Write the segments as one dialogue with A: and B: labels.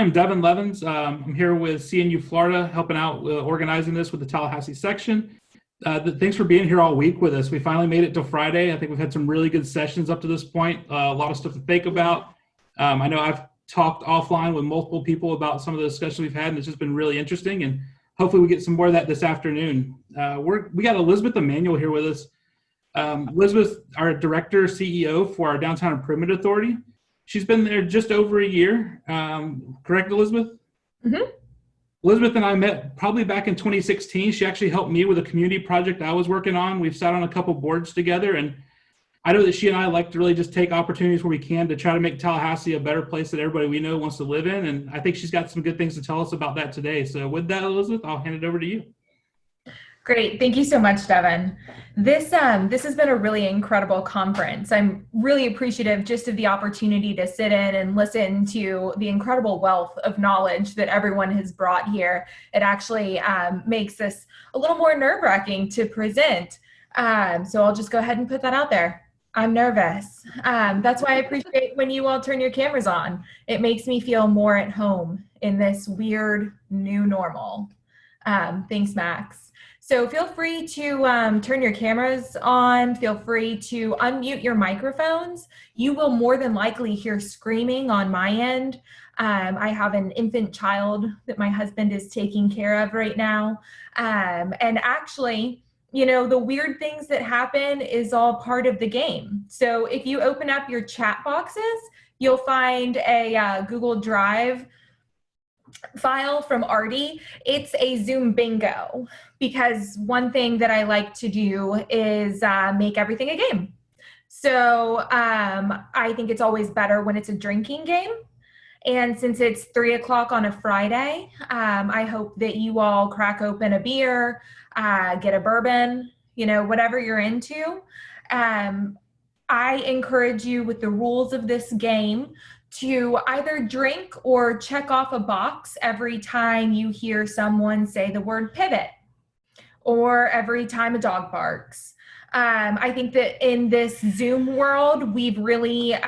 A: am Devin Levins. I'm here with CNU Florida, helping out with organizing this with the Tallahassee section. Thanks for being here all week with us. We finally made it till Friday. I think we've had some really good sessions up to this point. A lot of stuff to think about. I know I've talked offline with multiple people about some of the discussions we've had, and it's just been really interesting. And hopefully we get some more of that this afternoon. We got Elizabeth Emmanuel here with us. Elizabeth, our director, CEO for our Downtown Improvement Authority. She's been there just over a year. Correct, Elizabeth? Mm-hmm. Elizabeth and I met probably back in 2016. She actually helped me with a community project I was working on. We've sat on a couple boards together, and I know that she and I like to really just take opportunities where we can to try to make Tallahassee a better place that everybody we know wants to live in. And I think she's got some good things to tell us about that today. So with that, Elizabeth, I'll hand it over to you.
B: Great. Thank you so much, Devin. This has been a really incredible conference. I'm really appreciative just of the opportunity to sit in and listen to the incredible wealth of knowledge that everyone has brought here. It actually makes this a little more nerve-wracking to present. So I'll just go ahead and put that out there. I'm nervous. That's why I appreciate when you all turn your cameras on. It makes me feel more at home in this weird new normal. Thanks, Max. So feel free to turn your cameras on. Feel free to unmute your microphones. You will more than likely hear screaming on my end. I have an infant child that my husband is taking care of right now. And actually, you know, the weird things that happen is all part of the game. So if you open up your chat boxes, you'll find a Google Drive file from Artie. It's a Zoom bingo, because one thing that I like to do is make everything a game. So I think it's always better when it's a drinking game. And since it's 3 o'clock on a Friday, I hope that you all crack open a beer, get a bourbon, you know, whatever you're into. I encourage you, with the rules of this game, to either drink or check off a box every time you hear someone say the word pivot, or every time a dog barks. I think that in this Zoom world, we've really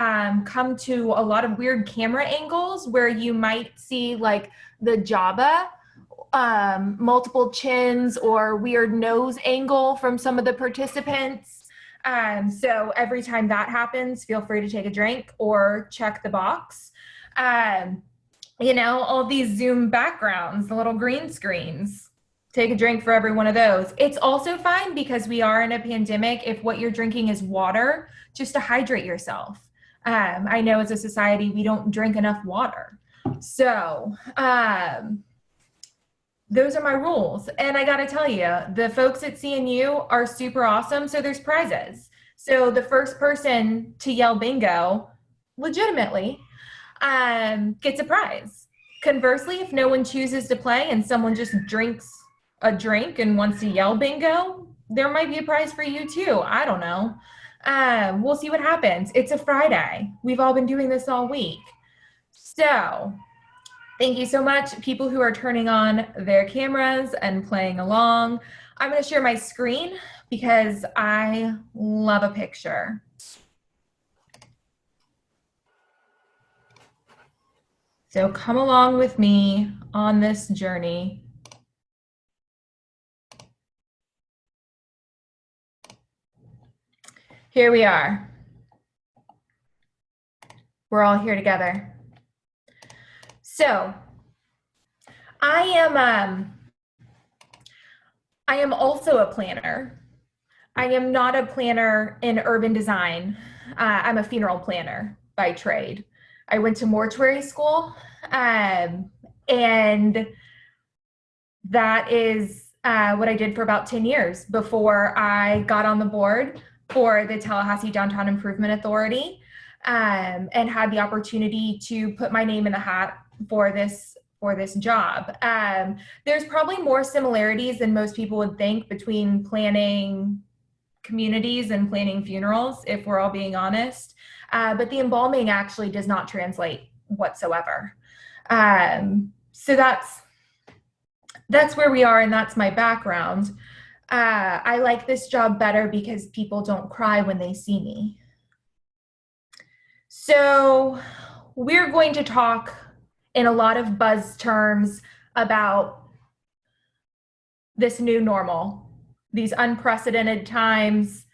B: come to a lot of weird camera angles where you might see like the Jabba, multiple chins, or weird nose angle from some of the participants. So every time that happens, feel free to take a drink or check the box. You know, all these Zoom backgrounds, the little green screens, take a drink for every one of those. It's also fine, because we are in a pandemic, if what you're drinking is water, just to hydrate yourself. I know as a society, we don't drink enough water. So, those are my rules. And I got to tell you, the folks at CNU are super awesome. So there's prizes. So the first person to yell bingo, legitimately, gets a prize. Conversely, if no one chooses to play and someone just drinks a drink and wants to yell bingo, there might be a prize for you too. I don't know. We'll see what happens. It's a Friday. We've all been doing this all week. So thank you so much, people who are turning on their cameras and playing along. I'm going to share my screen because I love a picture. So come along with me on this journey. Here we are. We're all here together. So I am also a planner. I am not a planner in urban design. I'm a funeral planner by trade. I went to mortuary school, and that is what I did for about 10 years before I got on the board for the Tallahassee Downtown Improvement Authority, and had the opportunity to put my name in the hat for this job. There's probably more similarities than most people would think between planning communities and planning funerals, if we're all being honest. But the embalming actually does not translate whatsoever. So that's where we are, and that's my background. I like this job better because people don't cry when they see me. So we're going to talk in a lot of buzz terms about this new normal, these unprecedented times,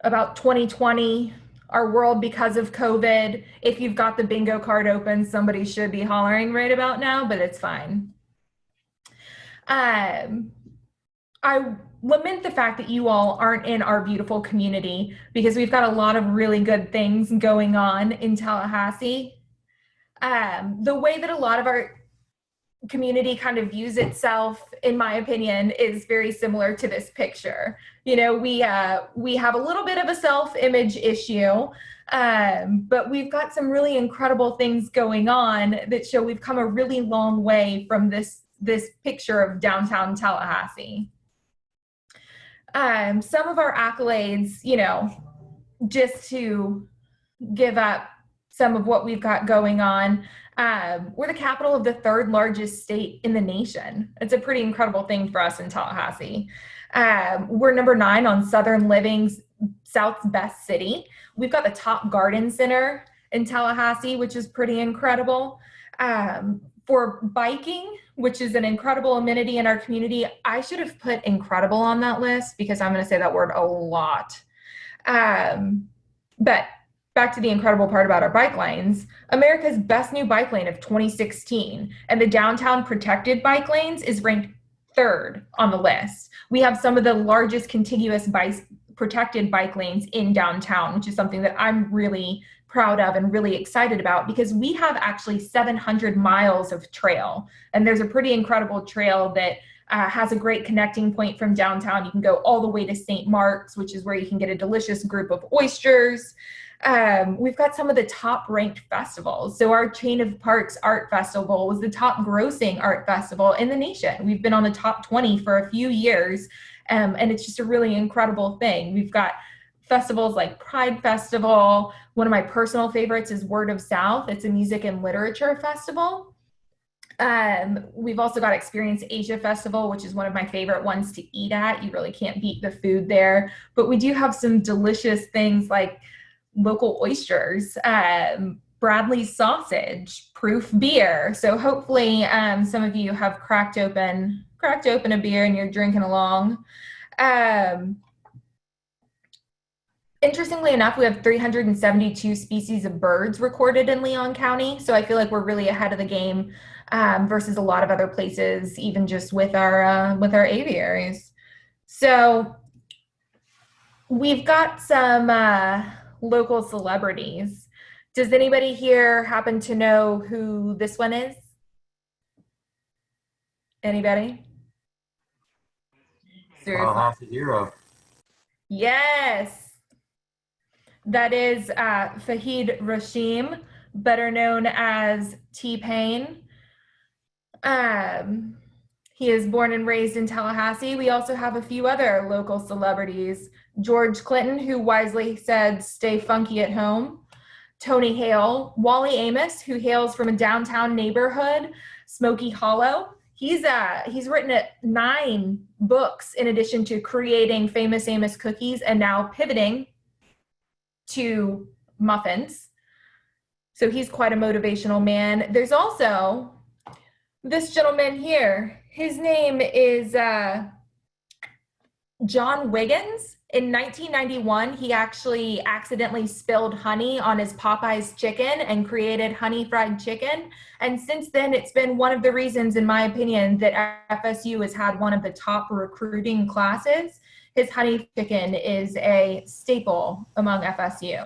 B: about 2020, our world because of COVID. If you've got the bingo card open, somebody should be hollering right about now, but it's fine. I lament the fact that you all aren't in our beautiful community, because we've got a lot of really good things going on in Tallahassee. The way that a lot of our community kind of views itself, in my opinion, is very similar to this picture. You know, we have a little bit of a self-image issue, but we've got some really incredible things going on that show we've come a really long way from this picture of downtown Tallahassee. Some of our accolades, you know, just to give up some of what we've got going on. We're the capital of the 3rd largest state in the nation. It's a pretty incredible thing for us in Tallahassee. We're number 9 on Southern Living's South's Best City. We've got the top garden center in Tallahassee, which is pretty incredible. For biking, which is an incredible amenity in our community, I should have put incredible on that list because I'm going to say that word a lot. But back to the incredible part about our bike lanes, America's best new bike lane of 2016, and the downtown protected bike lanes is ranked 3rd on the list. We have some of the largest contiguous protected bike lanes in downtown, which is something that I'm really proud of and really excited about, because we have actually 700 miles of trail, and there's a pretty incredible trail that has a great connecting point from downtown. You can go all the way to St. Mark's, which is where you can get a delicious group of oysters. We've got some of the top ranked festivals. So our Chain of Parks Art Festival was the top grossing art festival in the nation. We've been on the top 20 for a few years, and it's just a really incredible thing. We've got festivals like Pride Festival. One of my personal favorites is Word of South. It's a music and literature festival. We've also got Experience Asia Festival, which is one of my favorite ones to eat at. You really can't beat the food there. But we do have some delicious things like local oysters, Bradley's sausage, Proof beer. So hopefully some of you have cracked open a beer and you're drinking along. Interestingly enough, we have 372 species of birds recorded in Leon County. So I feel like we're really ahead of the game versus a lot of other places, even just with our aviaries. So we've got some local celebrities. Does anybody here happen to know who this one is? Anybody?
C: Hero.
B: Yes. That is Fahid Rashim, better known as T-Pain. He is born and raised in Tallahassee. We also have a few other local celebrities. George Clinton, who wisely said, "Stay funky at home." Tony Hale, Wally Amos, who hails from a downtown neighborhood, Smoky Hollow. He's written 9 books in addition to creating Famous Amos cookies and now pivoting to muffins. So he's quite a motivational man. There's also this gentleman here. His name is John Wiggins. In 1991, he actually accidentally spilled honey on his Popeyes chicken and created honey fried chicken. And since then, it's been one of the reasons, in my opinion, that FSU has had one of the top recruiting classes. His honey chicken is a staple among FSU.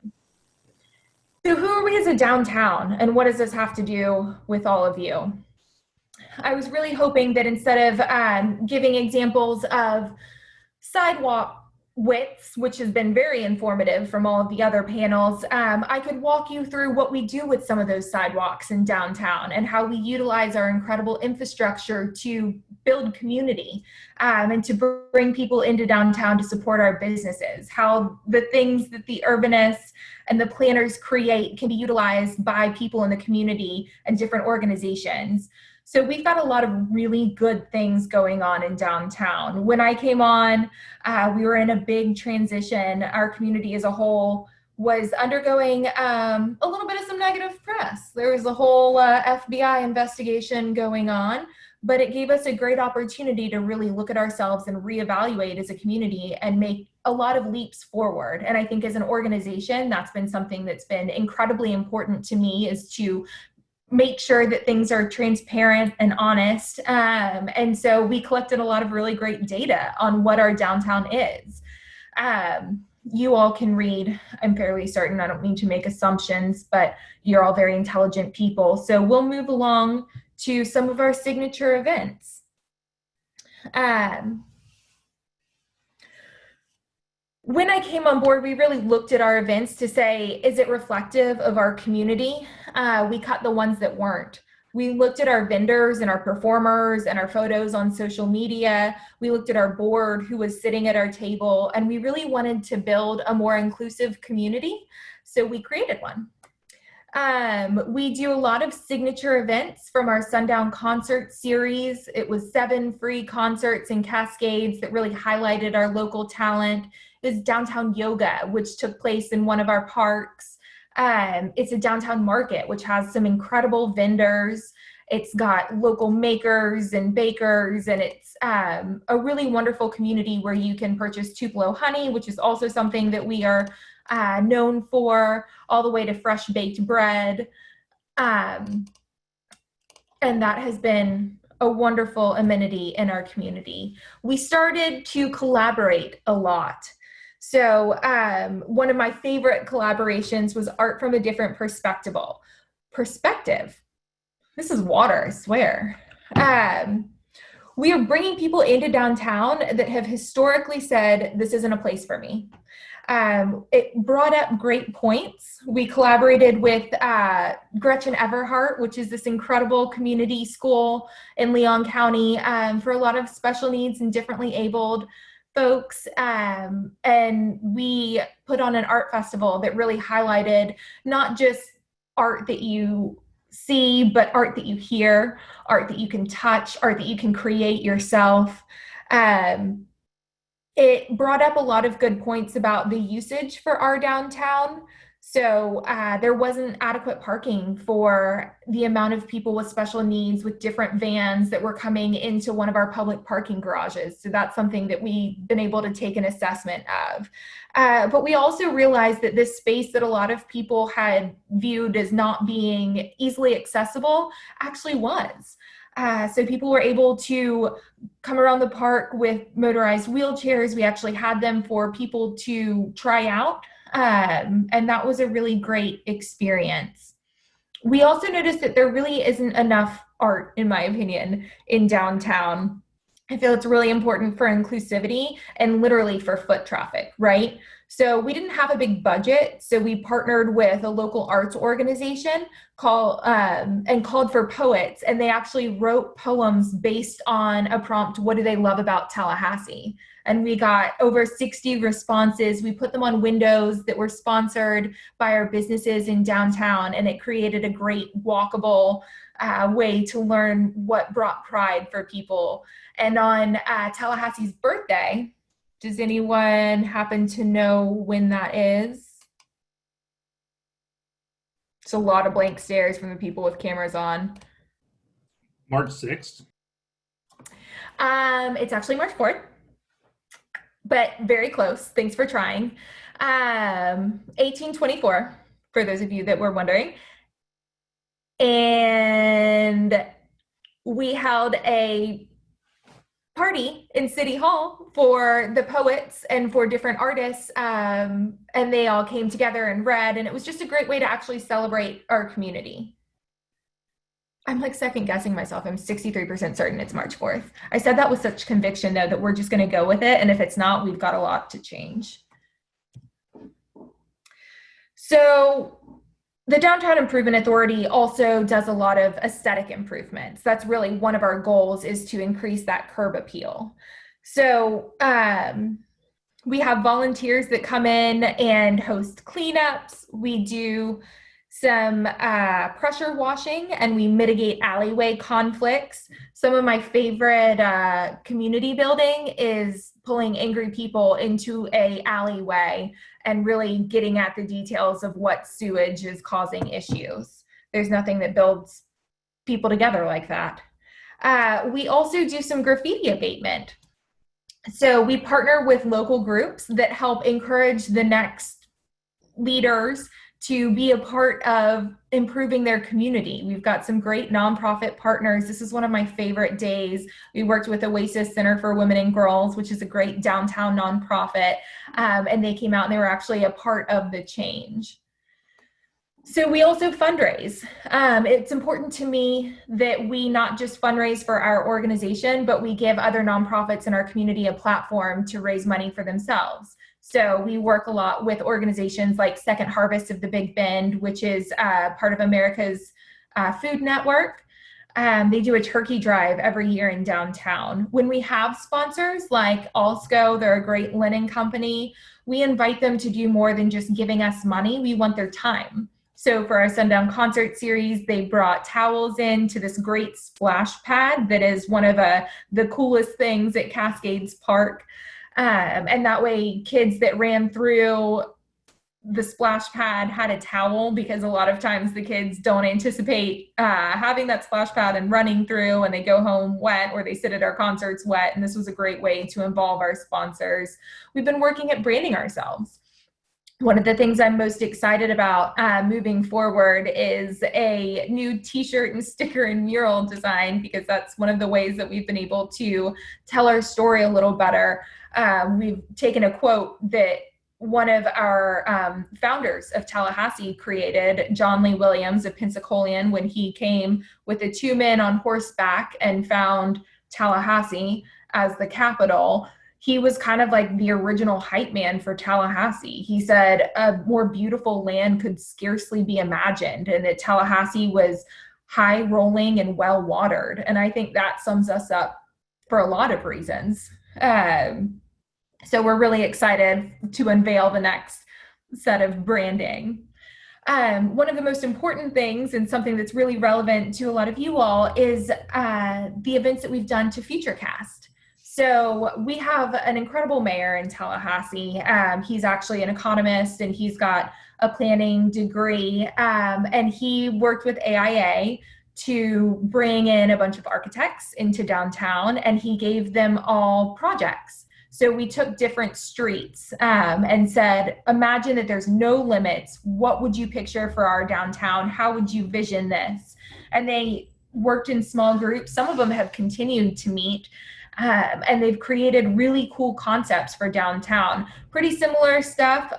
B: So who are we as a downtown, and what does this have to do with all of you? I was really hoping that instead of giving examples of sidewalk widths, which has been very informative from all of the other panels, I could walk you through what we do with some of those sidewalks in downtown and how we utilize our incredible infrastructure to build community and to bring people into downtown to support our businesses, how the things that the urbanists and the planners create can be utilized by people in the community and different organizations. So we've got a lot of really good things going on in downtown. When I came on, we were in a big transition. Our community as a whole was undergoing a little bit of some negative press. There was a whole FBI investigation going on, but it gave us a great opportunity to really look at ourselves and reevaluate as a community and make a lot of leaps forward. And I think as an organization, that's been something that's been incredibly important to me, is to make sure that things are transparent and honest. And so we collected a lot of really great data on what our downtown is. You all can read, I'm fairly certain, I don't mean to make assumptions, but you're all very intelligent people. So we'll move along to some of our signature events. When I came on board, we really looked at our events to say, is it reflective of our community? We cut the ones that weren't. We looked at our vendors and our performers and our photos on social media. We looked at our board, who was sitting at our table, and we really wanted to build a more inclusive community. So we created one. We do a lot of signature events from our Sundown concert series. It was 7 free concerts and cascades that really highlighted our local talent. Is downtown yoga, which took place in one of our parks. It's a downtown market, which has some incredible vendors. It's got local makers and bakers, and it's a really wonderful community where you can purchase Tupelo honey, which is also something that we are known for, all the way to fresh baked bread. And that has been a wonderful amenity in our community. We started to collaborate a lot. So one of my favorite collaborations was art from a different perspective. This is water, I swear. We are bringing people into downtown that have historically said, this isn't a place for me. It brought up great points. We collaborated with Gretchen Everhart, which is this incredible community school in Leon County for a lot of special needs and differently abled folks, and we put on an art festival that really highlighted not just art that you see, but art that you hear, art that you can touch, art that you can create yourself. It brought up a lot of good points about the usage for our downtown. So there wasn't adequate parking for the amount of people with special needs with different vans that were coming into one of our public parking garages. So that's something that we've been able to take an assessment of. But we also realized that this space that a lot of people had viewed as not being easily accessible actually was. So people were able to come around the park with motorized wheelchairs. We actually had them for people to try out. And that was a really great experience. We also noticed that there really isn't enough art, in my opinion, in downtown. I feel it's really important for inclusivity and literally for foot traffic, right? So we didn't have a big budget, so we partnered with a local arts organization called for poets, and they actually wrote poems based on a prompt, what do they love about Tallahassee? And we got over 60 responses. We put them on windows that were sponsored by our businesses in downtown, and it created a great walkable way to learn what brought pride for people. And on Tallahassee's birthday, does anyone happen to know when that is? It's a lot of blank stares from the people with cameras on.
A: March 6th.
B: It's actually March 4th, but very close. Thanks for trying. 1824, for those of you that were wondering. And we held a party in City Hall for the poets and for different artists, and they all came together and read, and it was just a great way to actually celebrate our community. I'm like second guessing myself. I'm 63% certain it's March 4th. I said that with such conviction, though, that we're just going to go with it, and if it's not, we've got a lot to change. So the Downtown Improvement Authority also does a lot of aesthetic improvements. That's really one of our goals, is to increase that curb appeal. So we have volunteers that come in and host cleanups. We do some pressure washing, and we mitigate alleyway conflicts. Some of my favorite community building is pulling angry people into a alleyway and really getting at the details of what sewage is causing issues. There's nothing that builds people together like that. We also do some graffiti abatement. So we partner with local groups that help encourage the next leaders to be a part of improving their community. We've got some great nonprofit partners. This is one of my favorite days. We worked with Oasis Center for Women and Girls, which is a great downtown nonprofit. And they came out and they were actually a part of the change. So we also fundraise. It's important to me that we not just fundraise for our organization, but we give other nonprofits in our community a platform to raise money for themselves. So we work a lot with organizations like Second Harvest of the Big Bend, which is part of America's Food Network. They do a turkey drive every year in downtown. When we have sponsors like Alsco, they're a great linen company, we invite them to do more than just giving us money. We want their time. So for our Sundown Concert Series, they brought towels in to this great splash pad that is one of the coolest things at Cascades Park. And that way kids that ran through the splash pad had a towel, because a lot of times the kids don't anticipate having that splash pad and running through, and they go home wet or they sit at our concerts wet. And this was a great way to involve our sponsors. We've been working at branding ourselves. One of the things I'm most excited about moving forward is a new t-shirt and sticker and mural design, because that's one of the ways that we've been able to tell our story a little better. We've taken a quote that one of our founders of Tallahassee created, John Lee Williams, a Pensacolian, when he came with the 2 men on horseback and found Tallahassee as the capital. He was kind of like the original hype man for Tallahassee. He said a more beautiful land could scarcely be imagined, and that Tallahassee was high rolling and well watered. And I think that sums us up for a lot of reasons. So we're really excited to unveil the next set of branding. One of the most important things, and something that's really relevant to a lot of you all, is the events that we've done to FutureCast. So we have an incredible mayor in Tallahassee. He's actually an economist, and he's got a planning degree. And he worked with AIA to bring in a bunch of architects into downtown, and he gave them all projects. So we took different streets and said, imagine that there's no limits. What would you picture for our downtown? How would you vision this? And they worked in small groups. Some of them have continued to meet. And they've created really cool concepts for downtown. Pretty similar stuff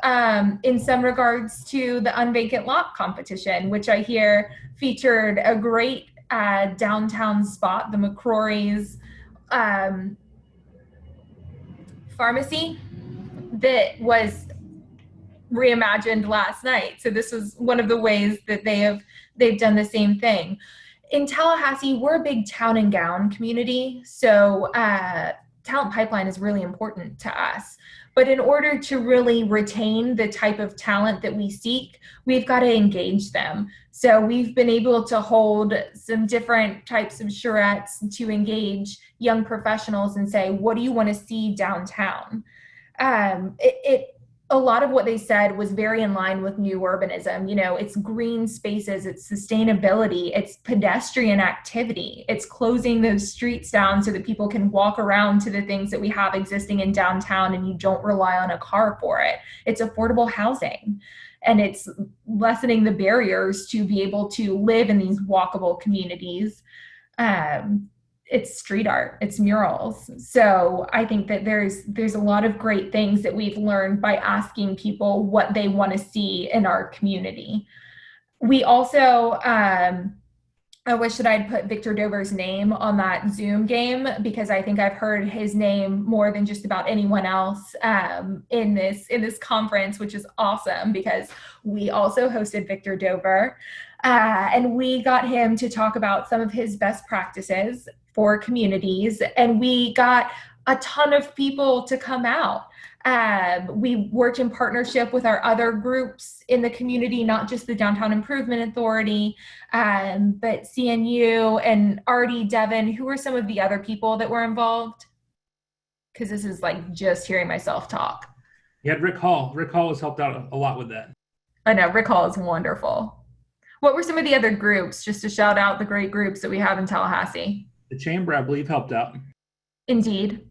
B: in some regards to the Unvacant Lot competition, which I hear featured a great downtown spot, the McCrory's pharmacy, that was reimagined last night. So this was one of the ways that they've done the same thing. In Tallahassee, we're a big town and gown community, so talent pipeline is really important to us. But in order to really retain the type of talent that we seek, we've got to engage them. So we've been able to hold some different types of charrettes to engage young professionals and say, what do you want to see downtown? A lot of what they said was very in line with new urbanism. You know, it's green spaces, it's sustainability, it's pedestrian activity, it's closing those streets down so that people can walk around to the things that we have existing in downtown and you don't rely on a car for it. It's affordable housing, and it's lessening the barriers to be able to live in these walkable communities. It's street art, it's murals. So I think that there's a lot of great things that we've learned by asking people what they want to see in our community. We also, I wish that I'd put Victor Dover's name on that Zoom game, because I think I've heard his name more than just about anyone else in this conference, which is awesome, because we also hosted Victor Dover. And we got him to talk about some of his best practices for communities, and we got a ton of people to come out. We worked in partnership with our other groups in the community, not just the Downtown Improvement Authority, but CNU and Artie, Devin. Who were some of the other people that were involved? because this is like just hearing myself talk.
A: You had Rick Hall. Rick Hall has helped out a lot with that.
B: I know, Rick Hall is wonderful. What were some of the other groups, just to shout out the great groups that we have in Tallahassee?
A: The chamber, I believe, helped out.
B: Indeed.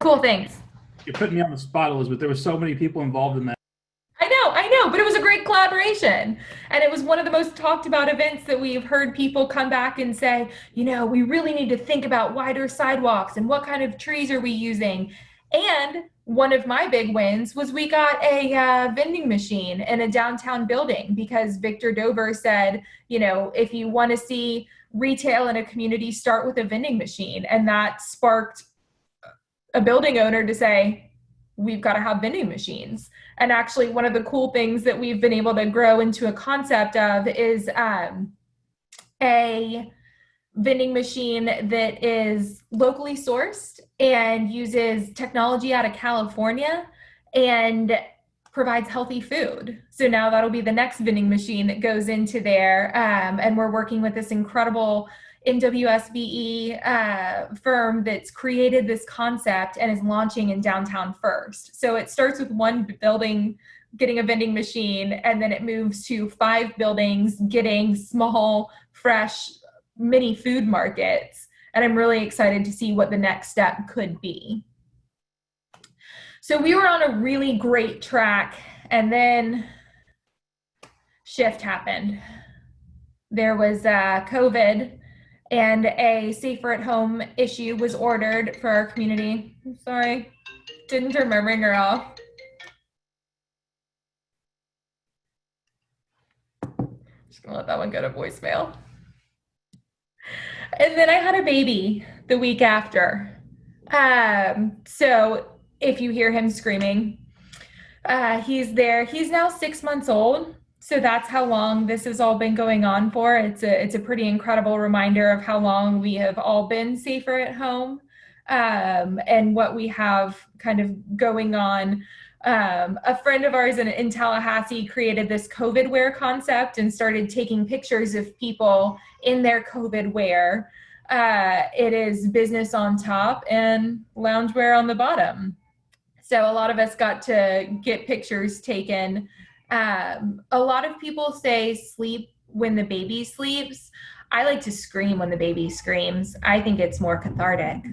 B: Cool, thanks.
A: You're putting me on the spot, Elizabeth. There were so many people involved in that.
B: I know, but it was a great collaboration. And it was one of the most talked about events that we've heard people come back and say, you know, we really need to think about wider sidewalks and what kind of trees are we using. And one of my big wins was we got a vending machine in a downtown building because Victor Dover said, you know, if you want to see retail in a community, start with a vending machine. And that sparked a building owner to say, we've got to have vending machines. And actually, one of the cool things that we've been able to grow into a concept of is a vending machine that is locally sourced and uses technology out of California and provides healthy food. So now that'll be the next vending machine that goes into there. And we're working with this incredible NWSBE firm that's created this concept and is launching in downtown first. So it starts with one building getting a vending machine, and then it moves to 5 buildings getting small, fresh, mini food markets. And I'm really excited to see what the next step could be. So we were on a really great track, and then shift happened. There was COVID, and a safer at home issue was ordered for our community. I'm sorry, didn't turn my ringer off. Just gonna let that one go to voicemail. And then I had a baby the week after. So if you hear him screaming, he's there. He's now 6 months old. So that's how long this has all been going on for. It's a pretty incredible reminder of how long we have all been safer at home, and what we have kind of going on. A friend of ours in Tallahassee created this COVID wear concept and started taking pictures of people in their COVID wear. It is business on top and loungewear on the bottom. So a lot of us got to get pictures taken. A lot of people say sleep when the baby sleeps. I like to scream when the baby screams. I think it's more cathartic.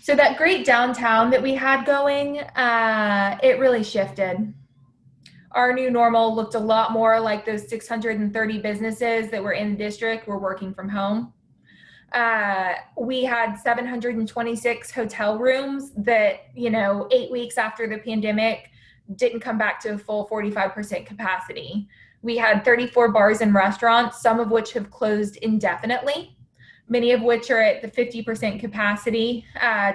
B: So that great downtown that we had going, it really shifted. Our new normal looked a lot more like those 630 businesses that were in the district were working from home. We had 726 hotel rooms that, 8 weeks after the pandemic didn't come back to a full 45% capacity. We had 34 bars and restaurants, some of which have closed indefinitely, many of which are at the 50% capacity.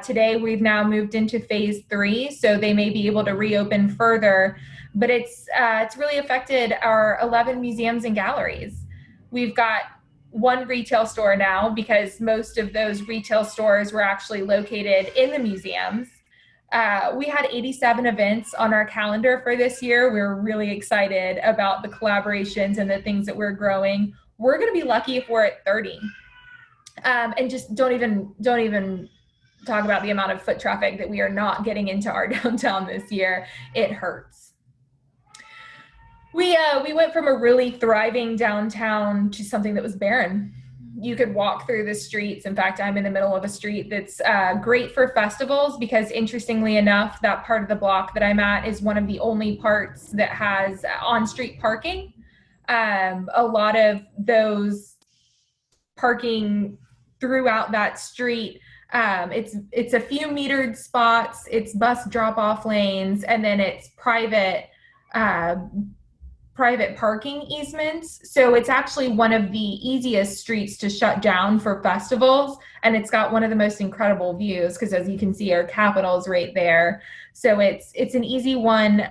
B: Today, we've now moved into phase 3, so they may be able to reopen further, but it's really affected our 11 museums and galleries. We've got one retail store now because most of those retail stores were actually located in the museums. We had 87 events on our calendar for this year. We were really excited about the collaborations and the things that we're growing. We're going to be lucky if we're at 30. And just don't even talk about the amount of foot traffic that we are not getting into our downtown this year. It hurts. We went from a really thriving downtown to something that was barren. You could walk through the streets. In fact, I'm in the middle of a street that's great for festivals because, interestingly enough, that part of the block that I'm at is one of the only parts that has on-street parking. A lot of those parking throughout that street, it's a few metered spots, it's bus drop-off lanes, and then it's private parking easements. So it's actually one of the easiest streets to shut down for festivals. And it's got one of the most incredible views because, as you can see, our Capitol's right there. So it's an easy one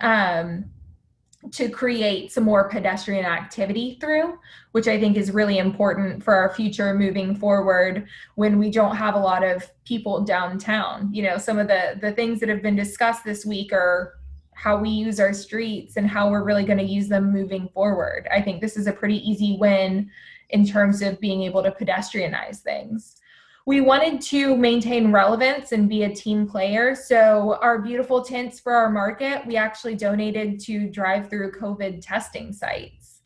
B: to create some more pedestrian activity through, which I think is really important for our future moving forward when we don't have a lot of people downtown. Some of the things that have been discussed this week are how we use our streets and how we're really going to use them moving forward. I think this is a pretty easy win in terms of being able to pedestrianize things. We wanted to maintain relevance and be a team player. So our beautiful tents for our market, we actually donated to drive-through COVID testing sites.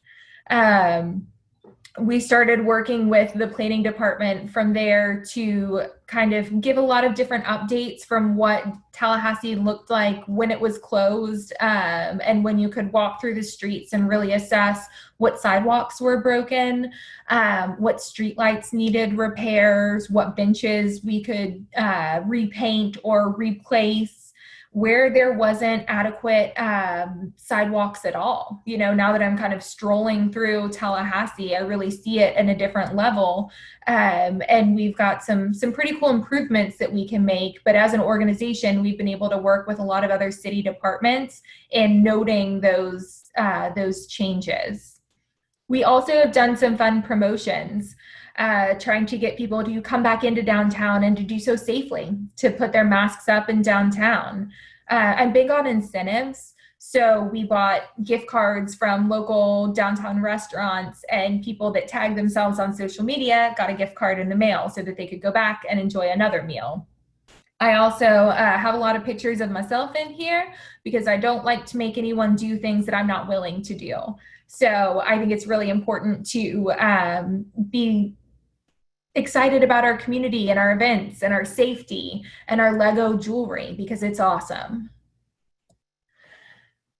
B: We started working with the planning department from there to kind of give a lot of different updates from what Tallahassee looked like when it was closed, and when you could walk through the streets and really assess what sidewalks were broken, what streetlights needed repairs, what benches we could repaint or replace, where there wasn't adequate sidewalks at all. You know, now that I'm kind of strolling through Tallahassee, I really see it in a different level. And we've got some pretty cool improvements that we can make. But as an organization, we've been able to work with a lot of other city departments in noting those changes. We also have done some fun promotions, trying to get people to come back into downtown and to do so safely, to put their masks up in downtown. I'm big on incentives. So we bought gift cards from local downtown restaurants, and people that tagged themselves on social media got a gift card in the mail so that they could go back and enjoy another meal. I also have a lot of pictures of myself in here because I don't like to make anyone do things that I'm not willing to do. So I think it's really important to be excited about our community and our events and our safety and our Lego jewelry because it's awesome.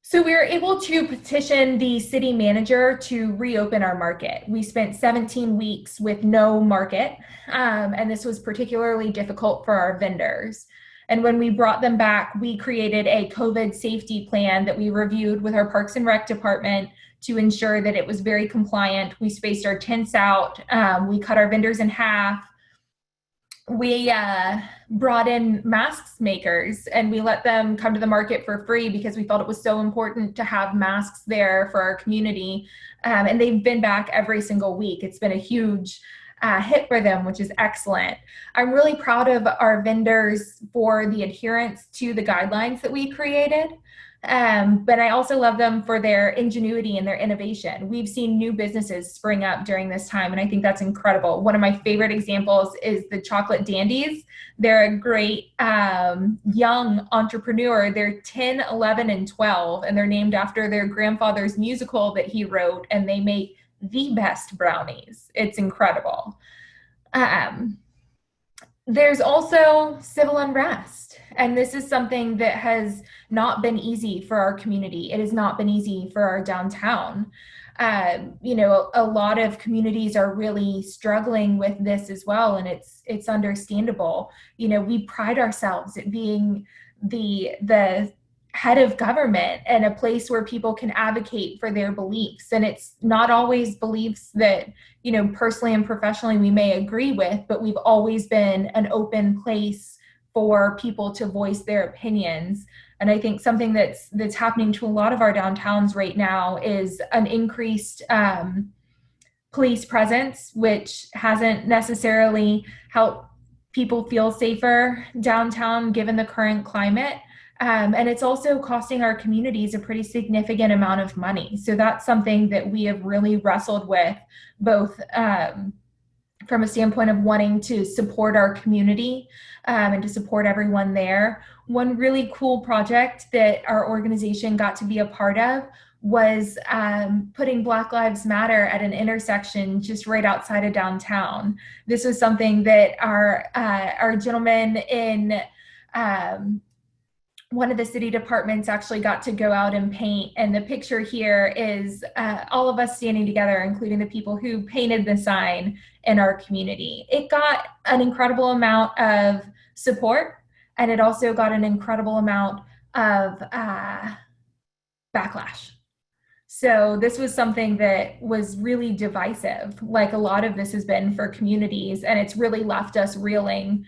B: So we were able to petition the city manager to reopen our market. We spent 17 weeks with no market, and this was particularly difficult for our vendors. And when we brought them back, we created a COVID safety plan that we reviewed with our Parks and Rec department to ensure that it was very compliant. We spaced our tents out. We cut our vendors in half. We brought in masks makers and we let them come to the market for free because we felt it was so important to have masks there for our community. And they've been back every single week. It's been a huge hit for them, which is excellent. I'm really proud of our vendors for the adherence to the guidelines that we created. But I also love them for their ingenuity and their innovation. We've seen new businesses spring up during this time, and I think that's incredible. One of my favorite examples is the Chocolate Dandies. They're a great young entrepreneur. They're 10, 11, and 12, and they're named after their grandfather's musical that he wrote, and they make the best brownies. It's incredible. There's also civil unrest, and this is something that has not been easy for our community. It has not been easy for our downtown. You know, a lot of communities are really struggling with this as well, and it's understandable. You know, we pride ourselves at being the head of government and a place where people can advocate for their beliefs. And it's not always beliefs that, you know, personally and professionally we may agree with, but we've always been an open place for people to voice their opinions. And I think something that's happening to a lot of our downtowns right now is an increased police presence, which hasn't necessarily helped people feel safer downtown given the current climate. And it's also costing our communities a pretty significant amount of money. So that's something that we have really wrestled with, both from a standpoint of wanting to support our community and to support everyone there. One really cool project that our organization got to be a part of was putting Black Lives Matter at an intersection just right outside of downtown. This was something that our gentleman in one of the city departments actually got to go out and paint. And the picture here is all of us standing together, including the people who painted the sign in our community. It got an incredible amount of support, and it also got an incredible amount of backlash. So this was something that was really divisive, like a lot of this has been for communities, and it's really left us reeling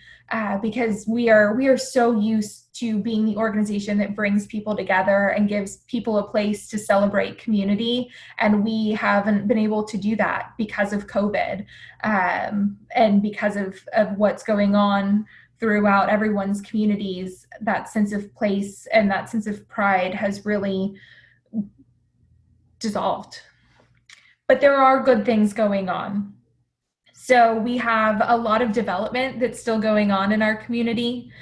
B: because we are so used to being the organization that brings people together and gives people a place to celebrate community, and we haven't been able to do that because of COVID and because of what's going on throughout everyone's communities, that sense of place and that sense of pride has really dissolved. But there are good things going on. So we have a lot of development that's still going on in our community.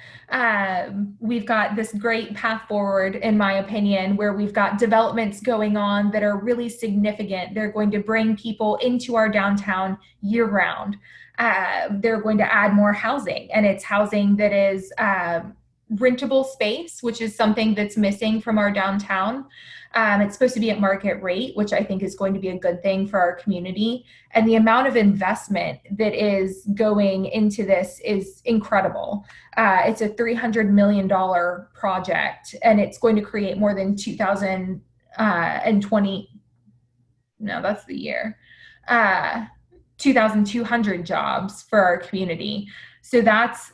B: We've got this great path forward, in my opinion, where we've got developments going on that are really significant. They're going to bring people into our downtown year round. They're going to add more housing, and it's housing that is rentable space, which is something that's missing from our downtown. It's supposed to be at market rate, which I think is going to be a good thing for our community. And the amount of investment that is going into this is incredible. It's a $300 million project, and it's going to create more than 2,200 jobs for our community. So that's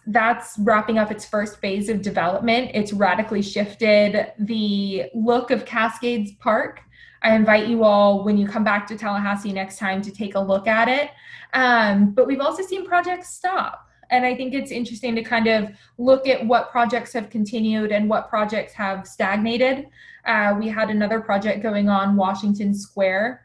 B: wrapping up its first phase of development. It's radically shifted the look of Cascades Park. I invite you all, when you come back to Tallahassee next time, to take a look at it. But we've also seen projects stop. And I think it's interesting to kind of look at what projects have continued and what projects have stagnated. We had another project going on, Washington Square.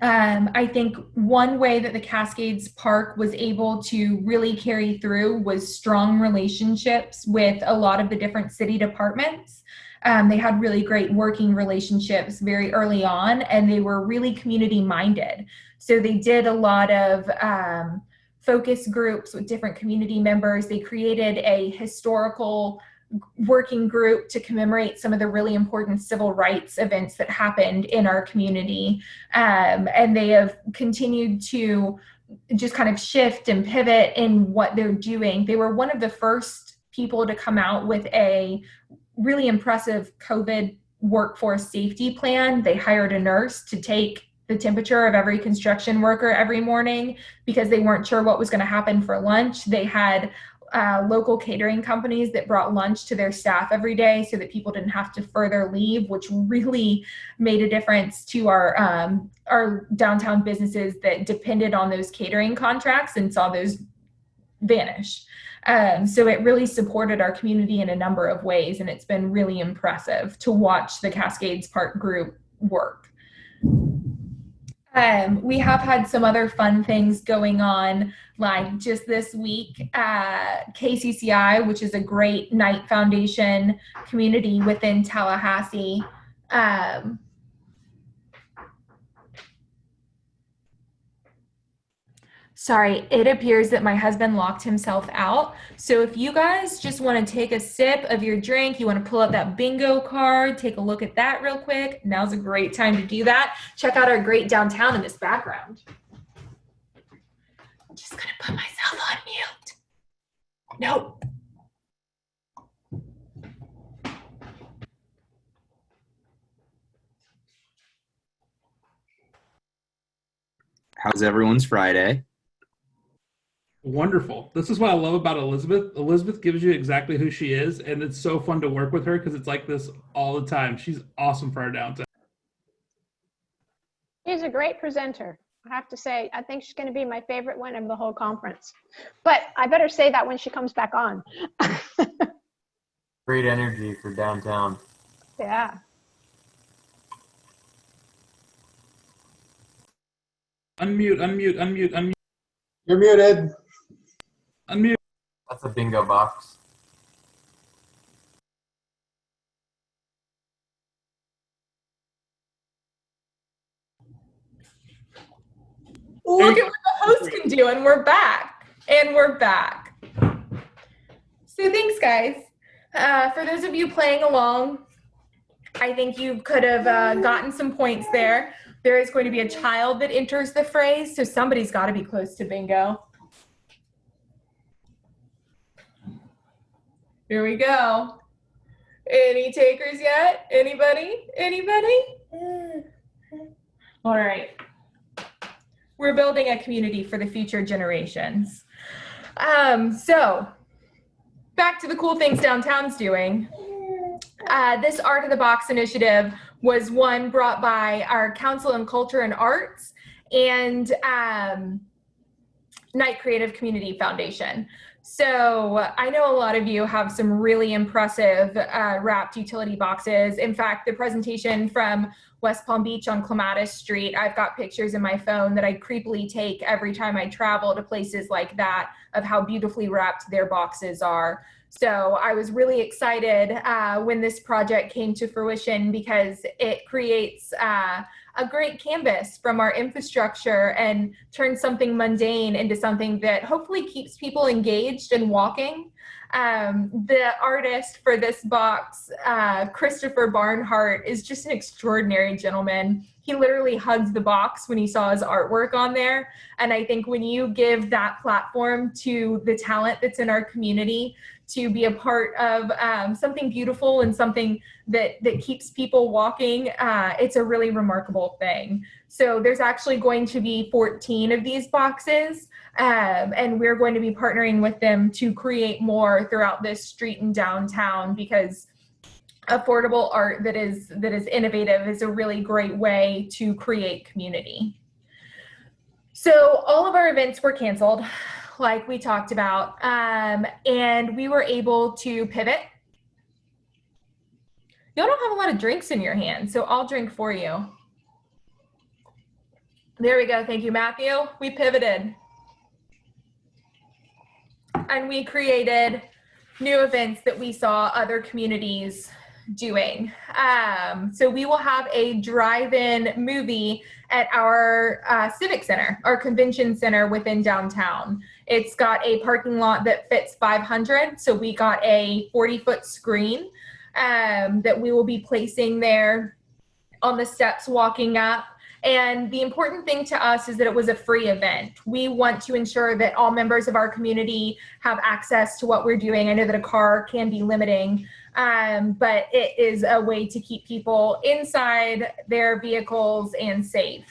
B: I think one way that the Cascades Park was able to really carry through was strong relationships with a lot of the different city departments. They had really great working relationships very early on, and they were really community minded. So they did a lot of focus groups with different community members. They created a historical working group to commemorate some of the really important civil rights events that happened in our community. And they have continued to just kind of shift and pivot in what they're doing. They were one of the first people to come out with a really impressive COVID workforce safety plan. They hired a nurse to take the temperature of every construction worker every morning because they weren't sure what was going to happen for lunch. They had local catering companies that brought lunch to their staff every day so that people didn't have to further leave, which really made a difference to our downtown businesses that depended on those catering contracts and saw those vanish. So it really supported our community in a number of ways, and it's been really impressive to watch the Cascades Park group work. We have had some other fun things going on, like just this week, KCCI, which is a great Knight Foundation community within Tallahassee. Sorry, it appears that my husband locked himself out. So if you guys just want to take a sip of your drink, you want to pull up that bingo card, take a look at that real quick. Now's a great time to do that. Check out our great downtown in this background. I'm just going to put myself on mute. Nope.
C: How's everyone's Friday?
A: Wonderful. This is what I love about Elizabeth. Elizabeth gives you exactly who she is, and it's so fun to work with her because it's like this all the time. She's awesome for our downtown.
D: She's a great presenter. I have to say, I think she's going to be my favorite one of the whole conference. But I better say that when she comes back on.
E: Great energy for downtown.
D: Yeah.
A: Unmute.
F: You're muted.
A: Unmute.
E: That's a bingo box.
B: Look at what the host can do, and we're back. So thanks, guys. For those of you playing along, I think you could have gotten some points there. There is going to be a child that enters the phrase, so somebody's got to be close to bingo. Here we go. Any takers yet? Anybody? All right. We're building a community for the future generations. So back to the cool things downtown's doing. This Art of the Box initiative was one brought by our Council on Culture and Arts and Knight Creative Community Foundation. So I know a lot of you have some really impressive wrapped utility boxes. In fact, the presentation from West Palm Beach on Clematis Street, I've got pictures in my phone that I creepily take every time I travel to places like that of how beautifully wrapped their boxes are. So I was really excited when this project came to fruition because it creates a great canvas from our infrastructure and turns something mundane into something that hopefully keeps people engaged and walking. The artist for this box, Christopher Barnhart, is just an extraordinary gentleman. He literally hugged the box when he saw his artwork on there. And I think when you give that platform to the talent that's in our community to be a part of something beautiful and something that keeps people walking, it's a really remarkable thing. So there's actually going to be 14 of these boxes, and we're going to be partnering with them to create more throughout this street and downtown, because affordable art that is innovative is a really great way to create community. So all of our events were canceled, like we talked about, and we were able to pivot. You don't have a lot of drinks in your hand, so I'll drink for you. There we go. Thank you, Matthew. We pivoted. And we created new events that we saw other communities doing. So we will have a drive-in movie at our Civic Center, our convention center within downtown. It's got a parking lot that fits 500, so we got a 40-foot screen that we will be placing there on the steps walking up. And the important thing to us is that it was a free event. We want to ensure that all members of our community have access to what we're doing. I know that a car can be limiting, but it is a way to keep people inside their vehicles and safe.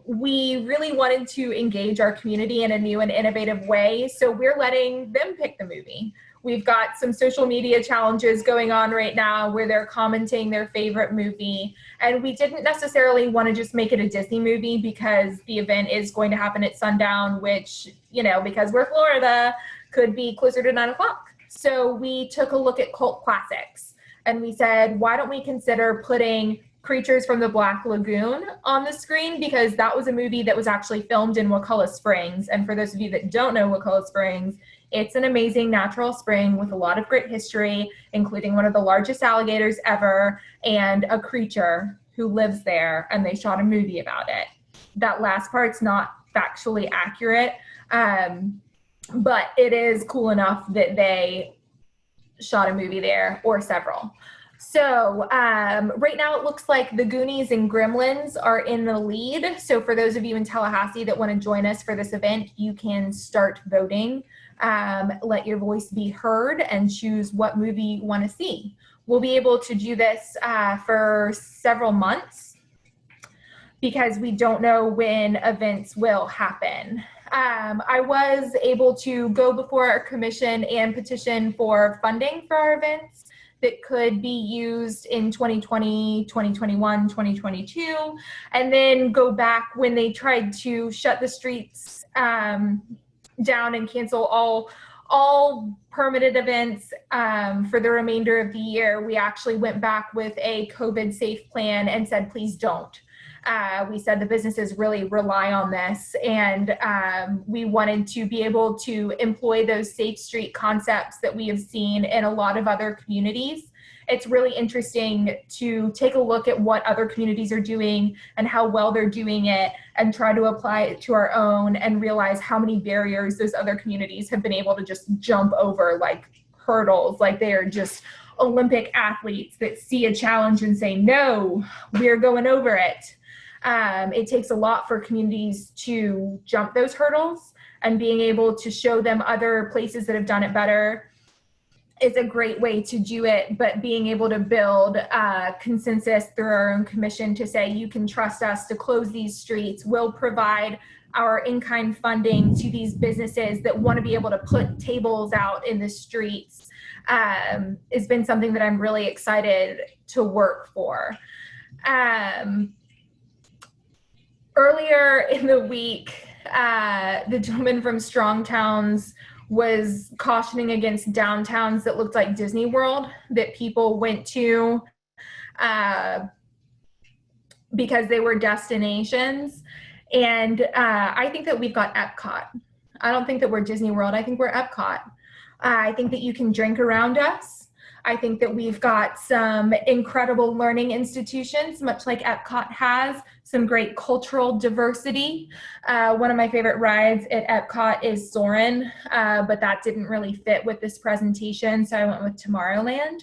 B: We really wanted to engage our community in a new and innovative way, so we're letting them pick the movie. We've got some social media challenges going on right now where they're commenting their favorite movie. And we didn't necessarily want to just make it a Disney movie because the event is going to happen at sundown, which, you know, because we're Florida, could be closer to 9 o'clock. So we took a look at cult classics and we said, why don't we consider putting Creatures from the Black Lagoon on the screen, because that was a movie that was actually filmed in Wakulla Springs. And for those of you that don't know Wakulla Springs, it's an amazing natural spring with a lot of great history, including one of the largest alligators ever and a creature who lives there, and they shot a movie about it. That last part's not factually accurate, but it is cool enough that they shot a movie there, or several. So right now it looks like the Goonies and Gremlins are in the lead. So for those of you in Tallahassee that want to join us for this event, you can start voting. Let your voice be heard and choose what movie you want to see. We'll be able to do this for several months because we don't know when events will happen. I was able to go before our commission and petition for funding for our events that could be used in 2020, 2021, 2022, and then go back when they tried to shut the streets down and cancel all permitted events for the remainder of the year. We actually went back with a COVID safe plan and said, please don't. We said the businesses really rely on this, and we wanted to be able to employ those safe street concepts that we have seen in a lot of other communities. It's really interesting to take a look at what other communities are doing and how well they're doing it, and try to apply it to our own and realize how many barriers those other communities have been able to just jump over like hurdles, like they are just Olympic athletes that see a challenge and say, no, we're going over it. It takes a lot for communities to jump those hurdles, and being able to show them other places that have done it better is a great way to do it. But being able to build consensus through our own commission to say, you can trust us to close these streets, we'll provide our in-kind funding to these businesses that want to be able to put tables out in the streets, has been something that I'm really excited to work for. Earlier in the week, the gentleman from Strong Towns was cautioning against downtowns that looked like Disney World that people went to because they were destinations. And I think that we've got Epcot. I don't think that we're Disney World. I think we're Epcot. I think that you can drink around us. I think that we've got some incredible learning institutions, much like Epcot has, some great cultural diversity. One of my favorite rides at Epcot is Soarin', but that didn't really fit with this presentation, so I went with Tomorrowland.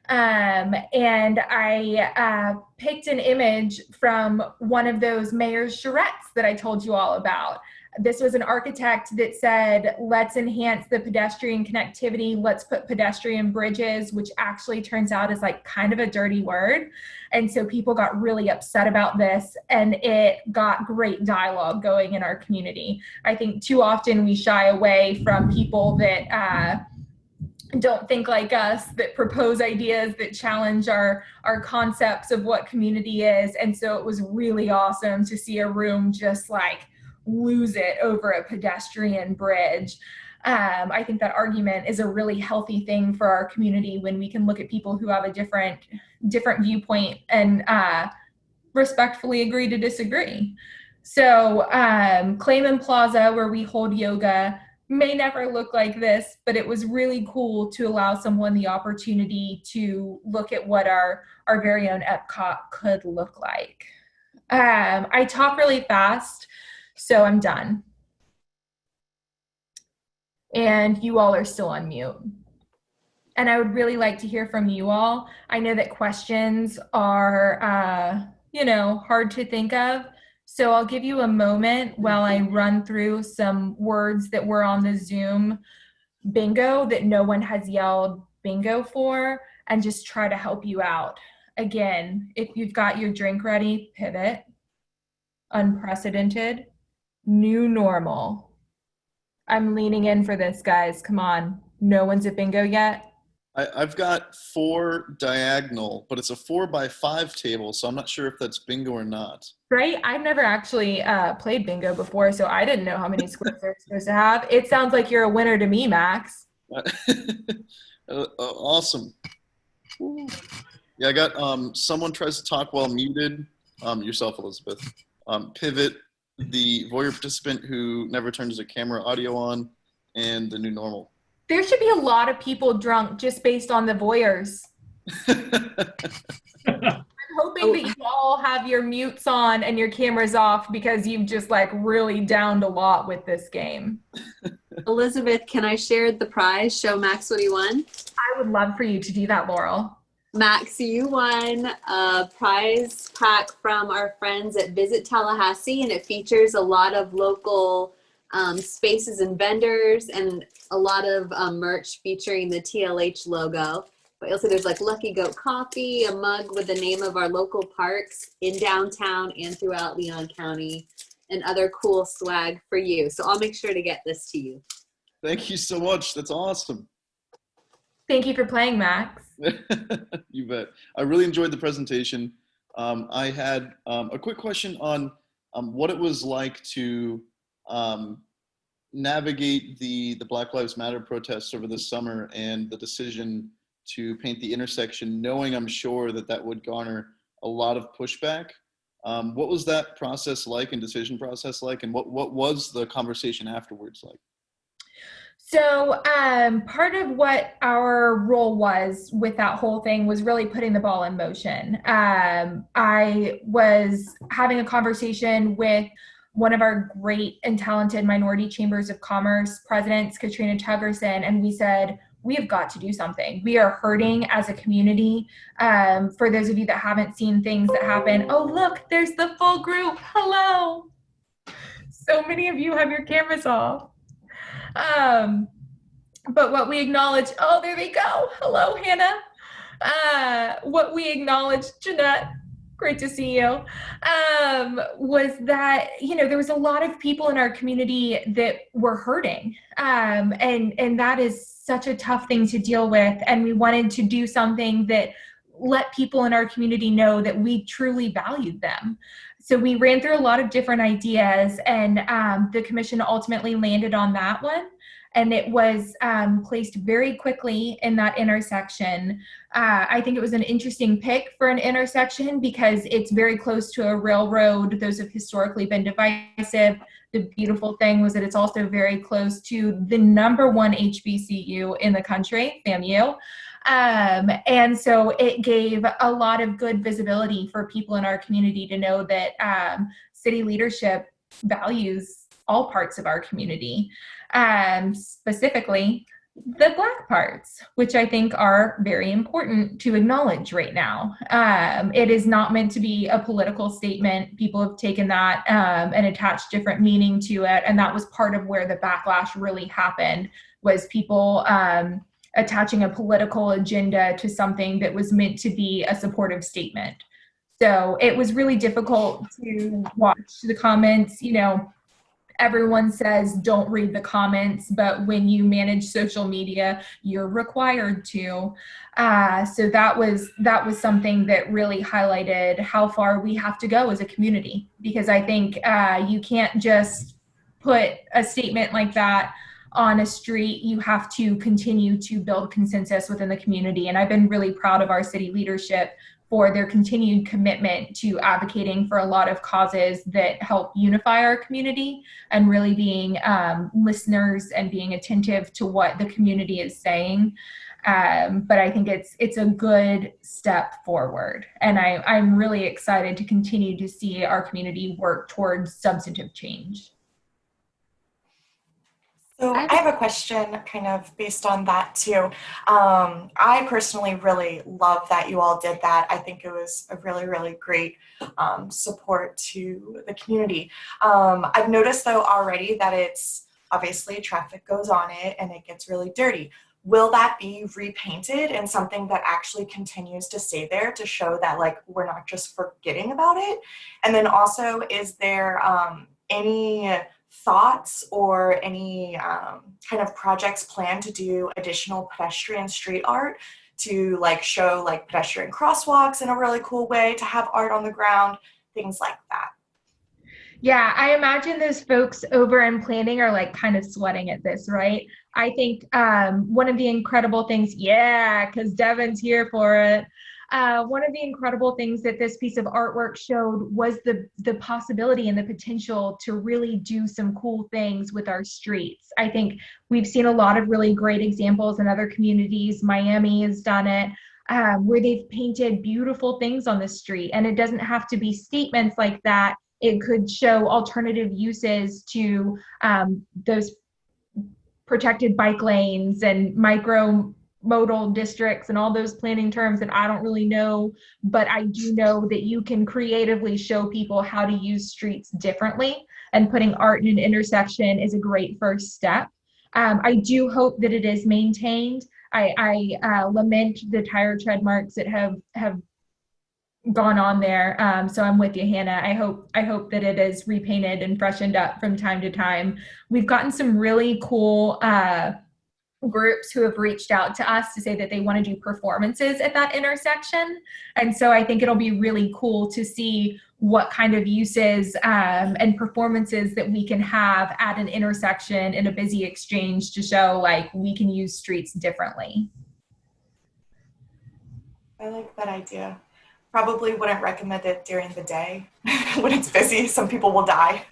B: And I picked an image from one of those mayor's charrettes that I told you all about. This was an architect that said, let's enhance the pedestrian connectivity, let's put pedestrian bridges, which actually turns out is like kind of a dirty word. And so people got really upset about this, and it got great dialogue going in our community. I think too often we shy away from people that don't think like us, that propose ideas that challenge our concepts of what community is. And so it was really awesome to see a room just like lose it over a pedestrian bridge. I think that argument is a really healthy thing for our community when we can look at people who have a different viewpoint and respectfully agree to disagree. So Clayman Plaza, where we hold yoga, may never look like this, but it was really cool to allow someone the opportunity to look at what our very own Epcot could look like. I talk really fast, so I'm done. And you all are still on mute. And I would really like to hear from you all. I know that questions are, hard to think of. So I'll give you a moment while I run through some words that were on the Zoom bingo that no one has yelled bingo for, and just try to help you out. Again, if you've got your drink ready, pivot, unprecedented, new normal. I'm leaning in for this, guys. Come on. No one's at bingo yet?
F: I've got 4 diagonal, but it's a 4x5 table, so I'm not sure if that's bingo or not.
B: Right? I've never actually played bingo before, so I didn't know how many squares they're supposed to have. It sounds like you're a winner to me, Max.
F: Awesome. Yeah, I got someone tries to talk while muted. Yourself, Elizabeth. Pivot, the voyeur participant who never turns their camera audio on, and the new normal.
B: There should be a lot of people drunk just based on the voyeurs. I'm hoping that you all have your mutes on and your cameras off, because you've just like really downed a lot with this game.
G: Elizabeth, can I share the prize? Show Max what he won?
B: I would love for you to do that, Laurel.
G: Max, you won a prize pack from our friends at Visit Tallahassee, and it features a lot of local spaces and vendors and a lot of merch featuring the TLH logo. But also there's like Lucky Goat Coffee, a mug with the name of our local parks in downtown and throughout Leon County, and other cool swag for you. So I'll make sure to get this to you.
F: Thank you so much. That's awesome.
B: Thank you for playing, Max.
F: You bet. I really enjoyed the presentation. I had a quick question on what it was like to navigate the Black Lives Matter protests over this summer, and the decision to paint the intersection, knowing I'm sure that would garner a lot of pushback. What was that process like, and decision process like, and what was the conversation afterwards like?
B: So part of what our role was with that whole thing was really putting the ball in motion. I was having a conversation with one of our great and talented minority chambers of commerce presidents, Katrina Tuggerson, and we said, we have got to do something. We are hurting as a community. For those of you that haven't seen things that happen, oh, look, there's the full group. Hello. So many of you have your cameras off. But what we acknowledge, oh, there they go. Hello, Hannah. What we acknowledge, Jeanette, great to see you, was that, there was a lot of people in our community that were hurting. And that is such a tough thing to deal with. And we wanted to do something that let people in our community know that we truly valued them. So we ran through a lot of different ideas, and the commission ultimately landed on that one. and it was placed very quickly in that intersection. I think it was an interesting pick for an intersection because it's very close to a railroad. Those have historically been divisive. The beautiful thing was that it's also very close to the #1 HBCU in the country, FAMU. And so it gave a lot of good visibility for people in our community to know that city leadership values all parts of our community, specifically the Black parts, which I think are very important to acknowledge right now. It is not meant to be a political statement. People have taken that and attached different meaning to it, and that was part of where the backlash really happened, was people attaching a political agenda to something that was meant to be a supportive statement. So it was really difficult to watch the comments. You know, everyone says don't read the comments, but when you manage social media, you're required to. So that was something that really highlighted how far we have to go as a community, because I think you can't just put a statement like that on a street. You have to continue to build consensus within the community. And I've been really proud of our city leadership for their continued commitment to advocating for a lot of causes that help unify our community, and really being listeners and being attentive to what the community is saying. But I think it's a good step forward. And I'm really excited to continue to see our community work towards substantive change.
H: So I have a question kind of based on that too. I personally really love that you all did that. I think it was a really, really great support to the community. I've noticed though already that it's obviously traffic goes on it and it gets really dirty. Will that be repainted and something that actually continues to stay there to show that like we're not just forgetting about it? And then also, is there any thoughts or any kind of projects planned to do additional pedestrian street art to like show like pedestrian crosswalks in a really cool way, to have art on the ground, things like that?
B: Yeah, I imagine those folks over in planning are like kind of sweating at this, right? I think one of the incredible things, because Devin's here for it. One of the incredible things that this piece of artwork showed was the possibility and the potential to really do some cool things with our streets. I think we've seen a lot of really great examples in other communities. Miami has done it, where they've painted beautiful things on the street. And it doesn't have to be statements like that. It could show alternative uses to those protected bike lanes and micro-modal districts and all those planning terms that I don't really know, but I do know that you can creatively show people how to use streets differently, and putting art in an intersection is a great first step. I do hope that it is maintained. I lament the tire tread marks that have gone on there. So I'm with you, Hannah. I hope that it is repainted and freshened up from time to time. We've gotten some really cool groups who have reached out to us to say that they want to do performances at that intersection. And so I think it'll be really cool to see what kind of uses and performances that we can have at an intersection in a busy exchange to show like we can use streets differently.
H: I like that idea. Probably wouldn't recommend it during the day when it's busy. Some people will die.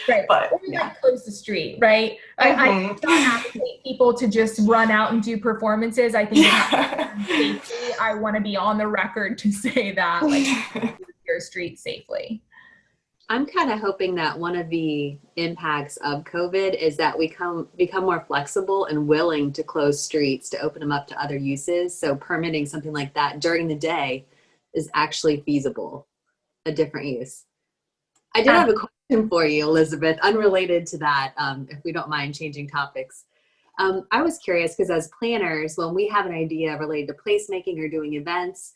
B: Right.
H: But
B: or like close the street, right? I don't advocate people to just run out and do performances. I think safely, I want to be on the record to say that, like, use your street safely.
G: I'm kind of hoping that one of the impacts of COVID is that we become more flexible and willing to close streets to open them up to other uses. So permitting something like that during the day is actually feasible, a different use. I did have a question for you, Elizabeth, unrelated to that, if we don't mind changing topics. I was curious because as planners, when we have an idea related to placemaking or doing events,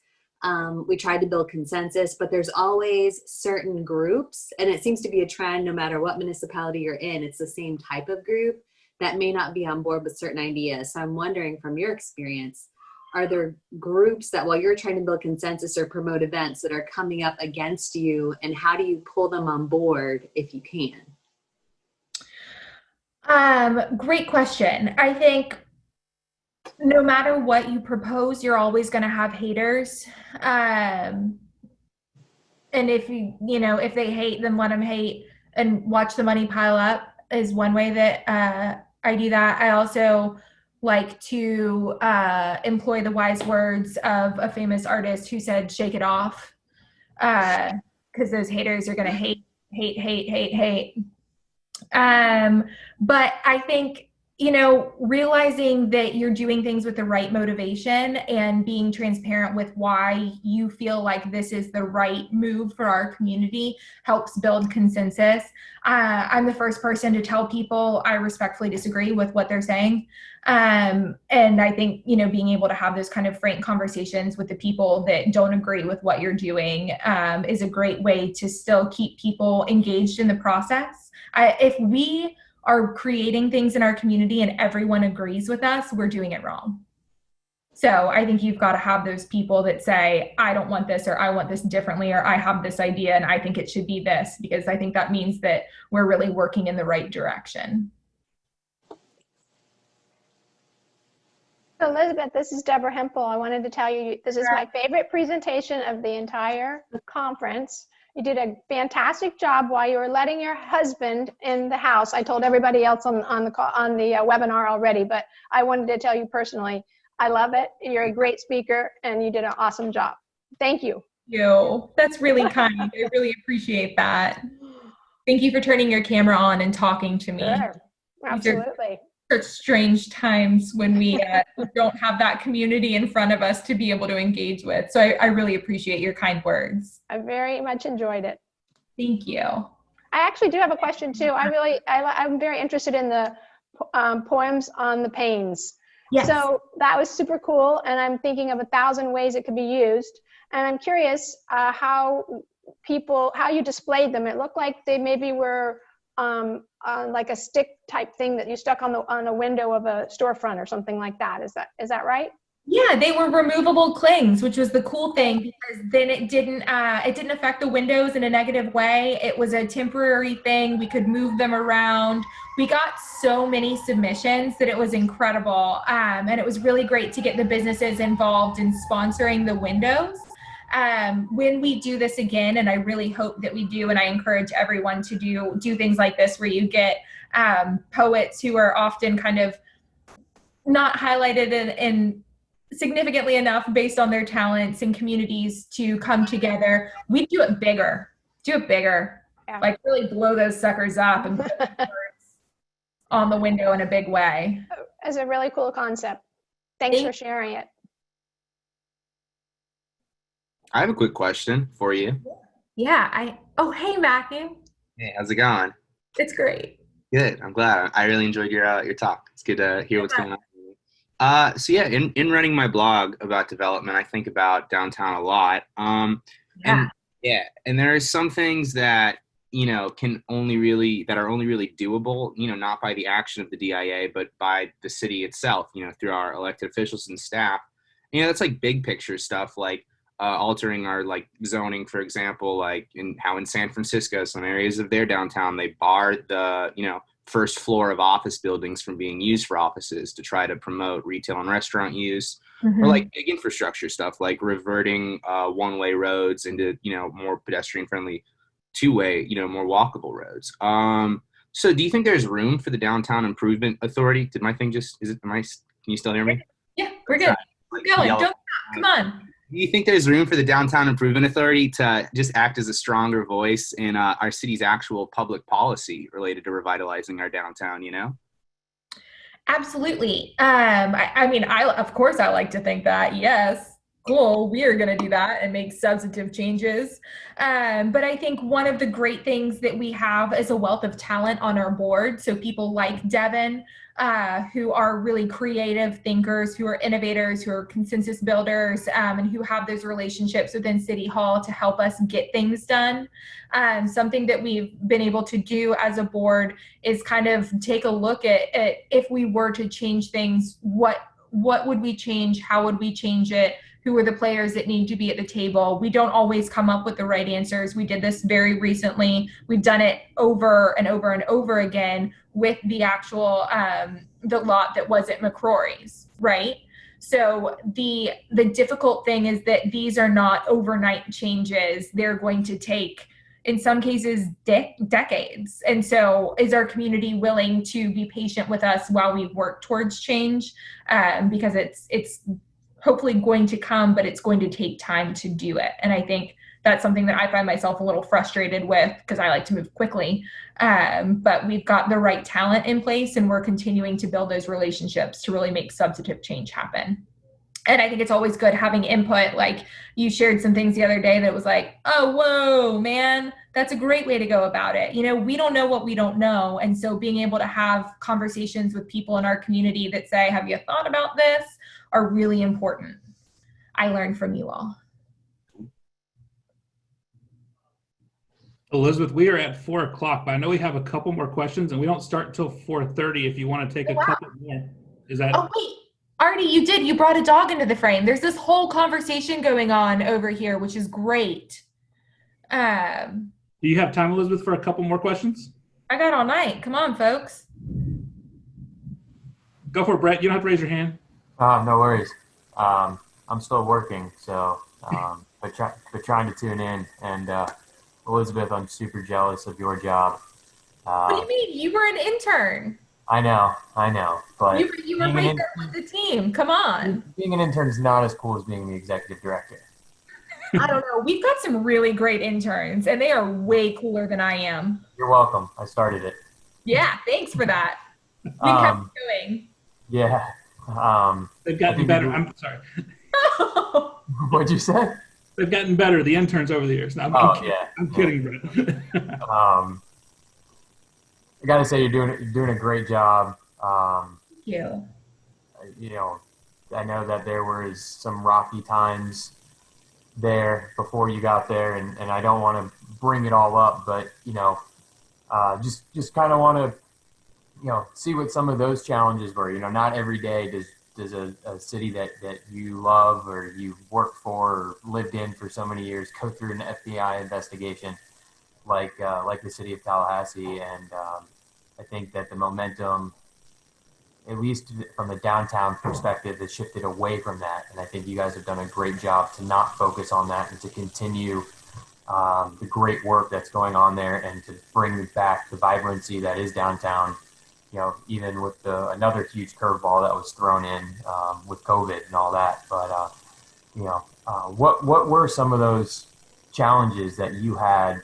G: we tried to build consensus, but there's always certain groups, and it seems to be a trend no matter what municipality you're in, it's the same type of group that may not be on board with certain ideas. So I'm wondering from your experience, are there groups that while you're trying to build consensus or promote events that are coming up against you, and how do you pull them on board if you can?
B: Great question. I think no matter what you propose, you're always going to have haters. And if if they hate, then let them hate and watch the money pile up is one way that I do that. I also like to employ the wise words of a famous artist who said, shake it off, because those haters are going to hate, hate, hate, hate, hate. But I think, realizing that you're doing things with the right motivation and being transparent with why you feel like this is the right move for our community helps build consensus. I'm the first person to tell people I respectfully disagree with what they're saying. And I think, being able to have those kind of frank conversations with the people that don't agree with what you're doing is a great way to still keep people engaged in the process. If we are creating things in our community and everyone agrees with us, we're doing it wrong. So I think you've got to have those people that say, I don't want this, or I want this differently, or I have this idea and I think it should be this, because I think that means that we're really working in the right direction.
D: Elizabeth, this is Deborah Hempel. I wanted to tell you, this is my favorite presentation of the entire conference. You did a fantastic job while you were letting your husband in the house. I told everybody else on the webinar already, but I wanted to tell you personally, I love it. You're a great speaker and you did an awesome job. Thank you.
B: Thank you. That's really kind. I really appreciate that. Thank you for turning your camera on and talking to me.
D: Sure. Absolutely.
B: Such strange times when we don't have that community in front of us to be able to engage with. So I really appreciate your kind words.
D: I very much enjoyed it.
B: Thank you.
D: I actually do have a question too. I'm very interested in the poems on the panes.
B: Yes.
D: So that was super cool. And I'm thinking of 1,000 ways it could be used. And I'm curious how you displayed them. It looked like they maybe were like a stick type thing that you stuck on a window of a storefront or something like that. Is that right?
B: Yeah, they were removable clings, which was the cool thing, because then it didn't affect the windows in a negative way. It was a temporary thing. We could move them around. We got so many submissions that it was incredible. And it was really great to get the businesses involved in sponsoring the windows. When we do this again, and I really hope that we do, and I encourage everyone to do things like this, where you get poets who are often kind of not highlighted in significantly enough based on their talents and communities to come together. We do it bigger. Yeah. Like really blow those suckers up and put words on the window in a big way.
D: It's a really cool concept. Thanks for sharing it.
C: I have a quick question for you.
B: Yeah. Hey, Matthew.
C: Hey, how's it going?
B: It's great.
C: Good. I'm glad. I really enjoyed your talk. It's good to hear what's going on. So yeah, in running my blog about development, I think about downtown a lot. And there are some things that are only really doable, not by the action of the DIA, but by the city itself, through our elected officials and staff. That's like big picture stuff, like altering our zoning, for example, in San Francisco, some areas of their downtown, they barred the first floor of office buildings from being used for offices to try to promote retail and restaurant use. Mm-hmm. Or big infrastructure stuff, like reverting one-way roads into more pedestrian friendly two-way, more walkable roads. So do you think there's room for the Downtown Improvement Authority? Did my thing can you still hear me?
B: Yeah, we're good. We're going. Don't stop. Come on.
C: Do you think there's room for the Downtown Improvement Authority to just act as a stronger voice in our city's actual public policy related to revitalizing our downtown,
B: Absolutely. Of course I like to think that, yes. Cool, we are going to do that and make substantive changes. But I think one of the great things that we have is a wealth of talent on our board. So people like Devin, who are really creative thinkers, who are innovators, who are consensus builders, and who have those relationships within City Hall to help us get things done. Something that we've been able to do as a board is kind of take a look at if we were to change things, what would we change? How would we change it? Who are the players that need to be at the table? We don't always come up with the right answers. We did this very recently. We've done it over and over and over again, with the actual, the lot that was at McCrory's, right? So the difficult thing is that these are not overnight changes. They're going to take, in some cases, decades. And so is our community willing to be patient with us while we work towards change? Because it's hopefully going to come, but it's going to take time to do it. And I think that's something that I find myself a little frustrated with, because I like to move quickly. But we've got the right talent in place, and we're continuing to build those relationships to really make substantive change happen. And I think it's always good having input. Like, you shared some things the other day that was like, oh, whoa, man, that's a great way to go about it. You know, we don't know what we don't know. And so being able to have conversations with people in our community that say, have you thought about this, are really important. I learned from you all.
A: Elizabeth, we are at 4 o'clock, but I know we have a couple more questions, and we don't start until 4:30 if you want to take a couple more. Is that?
B: Oh, wait, Artie, you brought a dog into the frame. There's this whole conversation going on over here, which is great.
A: Do you have time, Elizabeth, for a couple more questions?
B: I got all night. Come on, folks.
A: Go for it, Brett. You don't have to raise your hand.
E: No worries. I'm still working, so but trying to tune in. And Elizabeth, I'm super jealous of your job.
B: What do you mean? You were an intern.
E: I know. But
B: you were right there with the team. Come on.
E: Being an intern is not as cool as being the executive director.
B: I don't know. We've got some really great interns, and they are way cooler than I am.
E: You're welcome. I started it.
B: Yeah, thanks for that. We kept going.
E: Yeah.
A: They've gotten better. I'm sorry.
E: What'd you say?
A: They've gotten better, the interns over the years. No, I'm kidding, Brett.
E: I got to say, you're doing a great job.
B: Thank you.
E: You know, I know that there was some rocky times there before you got there, and I don't want to bring it all up, but you know, just kind of want to, you know, see what some of those challenges were. You know, not every day does a city that you love or you've worked for or lived in for so many years go through an FBI investigation like the city of Tallahassee. And I think that the momentum, at least from the downtown perspective, has shifted away from that. And I think you guys have done a great job to not focus on that and to continue the great work that's going on there and to bring back the vibrancy that is downtown. You know, even with another huge curveball that was thrown in with COVID and all that. But, you know, what were some of those challenges that you had,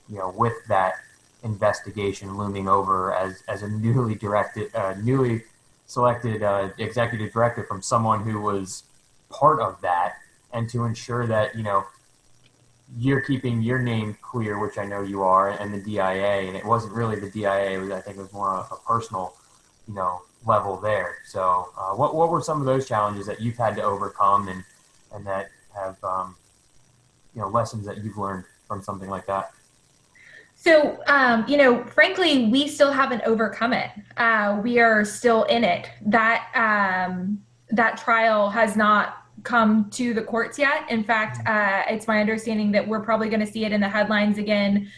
E: you know, with that investigation looming over as a newly selected executive director from someone who was part of that, and to ensure that, you know, you're keeping your name clear, which I know you are, and the DIA, and it wasn't really the DIA, I think it was more a personal, you know, level there. So what were some of those challenges that you've had to overcome and that have, you know, lessons that you've learned from something like that?
B: So, you know, frankly, we still haven't overcome it. We are still in it. That trial has not come to the courts yet. In fact, it's my understanding that we're probably going to see it in the headlines again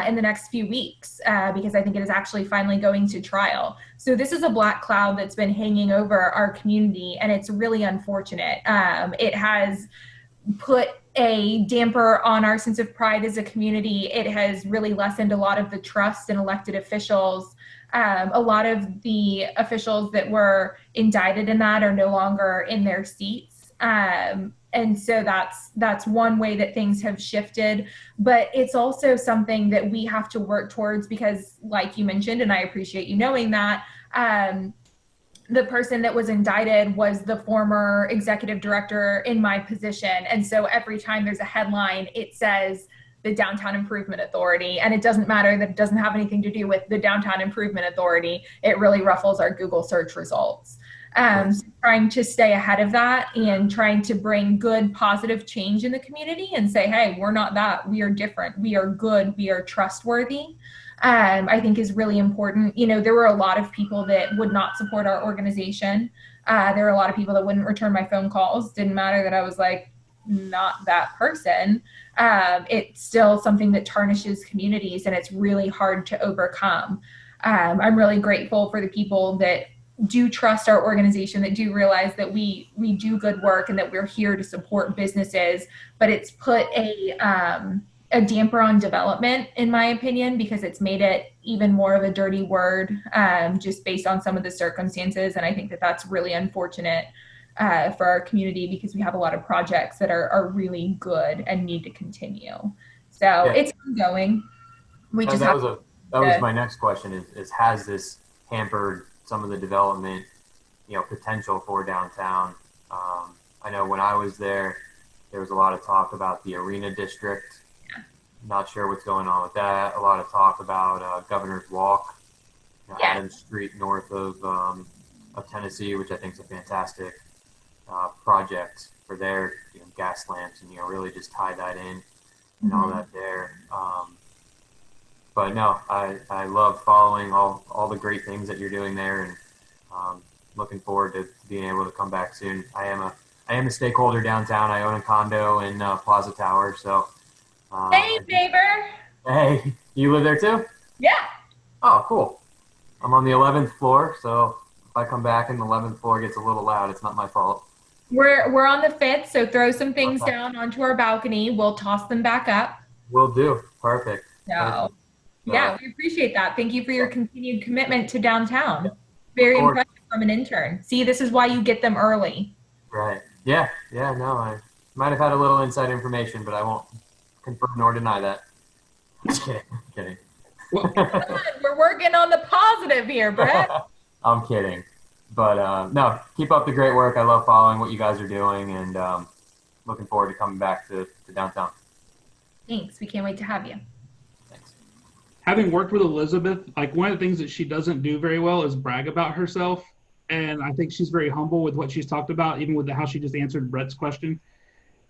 B: in the next few weeks, because I think it is actually finally going to trial. So this is a black cloud that's been hanging over our community, and it's really unfortunate. It has put a damper on our sense of pride as a community. It has really lessened a lot of the trust in elected officials. A lot of the officials that were indicted in that are no longer in their seats. And so that's one way that things have shifted, but it's also something that we have to work towards because, like you mentioned, and I appreciate you knowing that, the person that was indicted was the former executive director in my position. And so every time there's a headline, it says the Downtown Improvement Authority, and it doesn't matter that it doesn't have anything to do with the Downtown Improvement Authority. It really ruffles our Google search results. So trying to stay ahead of that and trying to bring good, positive change in the community and say, hey, we're not that, we are different, we are good, we are trustworthy, I think is really important. You know, there were a lot of people that would not support our organization. There were a lot of people that wouldn't return my phone calls. Didn't matter that I was like, not that person. It's still something that tarnishes communities, and it's really hard to overcome. I'm really grateful for the people that do trust our organization, that do realize that we do good work and that we're here to support businesses, but it's put a damper on development, in my opinion, because it's made it even more of a dirty word, just based on some of the circumstances. And I think that that's really unfortunate for our community, because we have a lot of projects that are really good and need to continue. So it's ongoing.
E: That was my next question is has this hampered some of the development, potential for downtown? I know when I was there was a lot of talk about the Arena District.
B: Yeah.
E: Not sure what's going on with that. A lot of talk about Governor's Walk, Adams Street north of Tennessee, which I think is a fantastic project for their gas lamps, and really just tie that in and all that there. But no, I love following all the great things that you're doing there, and looking forward to being able to come back soon. I am a stakeholder downtown. I own a condo in Plaza Tower, so.
B: Hey, neighbor.
E: Hey, you live there too?
B: Yeah.
E: Oh, cool. I'm on the 11th floor, so if I come back and the 11th floor gets a little loud, it's not my fault.
B: We're on the 5th, so throw some things down onto our balcony. We'll toss them back up.
E: Will do. Perfect.
B: So, yeah, we appreciate that. Thank you for your continued commitment to downtown. Very impressive from an intern. See, this is why you get them early.
E: Right. Yeah. Yeah, no, I might have had a little inside information, but I won't confirm nor deny that. Just kidding. Kidding.
B: We're working on the positive here, Brett.
E: I'm kidding. But no, keep up the great work. I love following what you guys are doing, and looking forward to coming back to downtown.
B: Thanks. We can't wait to have you.
E: Thanks.
A: Having worked with Elizabeth, like one of the things that she doesn't do very well is brag about herself. And I think she's very humble with what she's talked about, even with how she just answered Brett's question.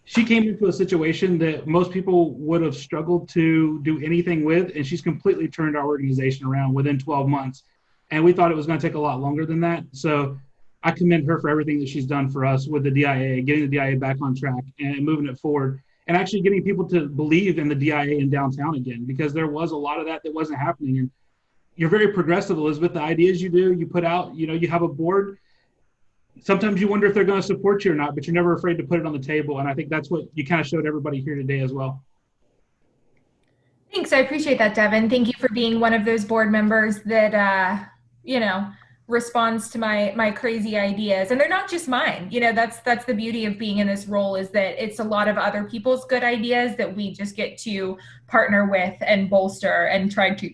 A: She came into a situation that most people would have struggled to do anything with, and she's completely turned our organization around within 12 months. And we thought it was going to take a lot longer than that. So I commend her for everything that she's done for us with the DIA, getting the DIA back on track and moving it forward, and actually getting people to believe in the DIA in downtown again, because there was a lot of that wasn't happening. And you're very progressive, Elizabeth. The ideas you put out, you have a board. Sometimes you wonder if they're going to support you or not, but you're never afraid to put it on the table. And I think that's what you kind of showed everybody here today as well.
B: Thanks. I appreciate that, Devin. Thank you for being one of those board members that, responds to my crazy ideas. And they're not just mine. That's the beauty of being in this role, is that it's a lot of other people's good ideas that we just get to partner with and bolster and try to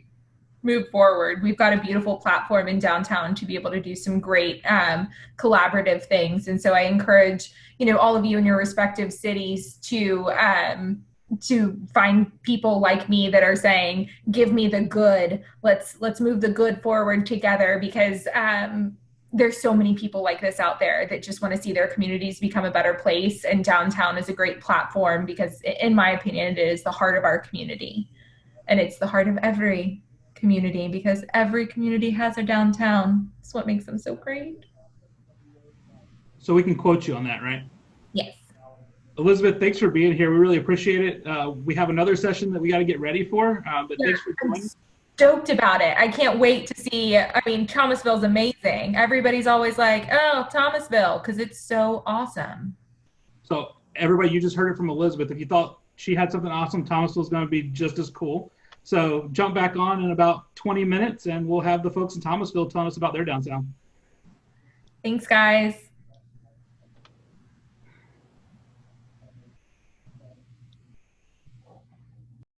B: move forward. We've got a beautiful platform in downtown to be able to do some great collaborative things. And so I encourage, all of you in your respective cities to find people like me that are saying, give me the good, let's move the good forward together, because there's so many people like this out there that just want to see their communities become a better place. And downtown is a great platform because, in my opinion, it is the heart of our community. And it's the heart of every community, because every community has a downtown. That's what makes them so great.
A: So we can quote you on that, right?
B: Yes.
A: Elizabeth, thanks for being here. We really appreciate it. We have another session that we got to get ready for, but thanks for joining.
B: I'm stoked about it. I can't wait to see. Thomasville's amazing. Everybody's always like, oh, Thomasville, because it's so awesome.
A: So everybody, you just heard it from Elizabeth. If you thought she had something awesome, Thomasville's going to be just as cool. So jump back on in about 20 minutes, and we'll have the folks in Thomasville telling us about their downtown.
B: Thanks, guys.